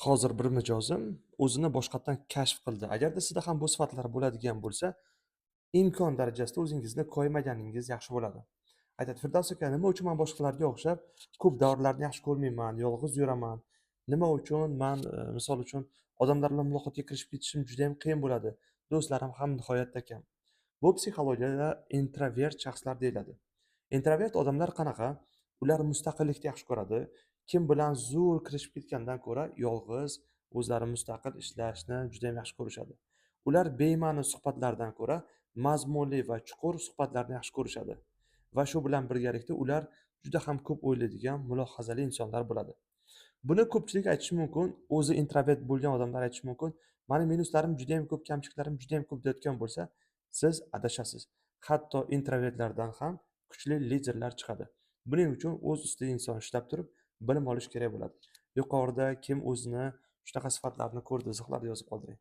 Hozir bir mijozim o'zini boshqatdan kashf qildi. Agarda sizda ham bu sifatlar bo'ladigan bo'lsa, imkon darajasida o'zingizni qo'ymaganingiz yaxshi bo'ladi. Aytadi: "Firdavs aka, nima uchun men boshqalarga o'xshab ko'p davrlarni yaxshi ko'rmayman, yolg'iz yuraman? Nima uchun men, misol uchun odamlar bilan muloqotga kirishib ketishim juda ham qiyin bo'ladi. Do'stlarim ham nihoyatda kam." Bu psixologiyada introvert shaxslar deyiladi. Introvert odamlar qanaqa? Ular mustaqillikni yaxshi ko'radi. Kim bilan zo'r kirishib ketgandan ko'ra, yolg'iz, o'zlari mustaqil ishlashni juda ham yaxshi ko'rishadi. Ular bema'ni suhbatlardan ko'ra, mazmunli va chuqur suhbatlarni yaxshi ko'rishadi. Va shu bilan birgalikda ular juda ham ko'p o'ylaydigan, mulohazali insonlar bo'ladi. Buni ko'pchilik aytishi mumkin, o'zi introvert bo'lgan odamlar aytishi mumkin. Mani minuslarim juda ham ko'p, kamchiliklarim juda ham ko'p deyotgan bo'lsa, siz adashasiz. Hatto introvertlardan ham kuchli liderlar chiqadi. Buning uchun o'z ustida inson ishlab turib, bilim olish kerak bo'ladi. Yuqorida kim o'zini shunaqa sifatlarni ko'rdi, izohlarda yozib qoldiring.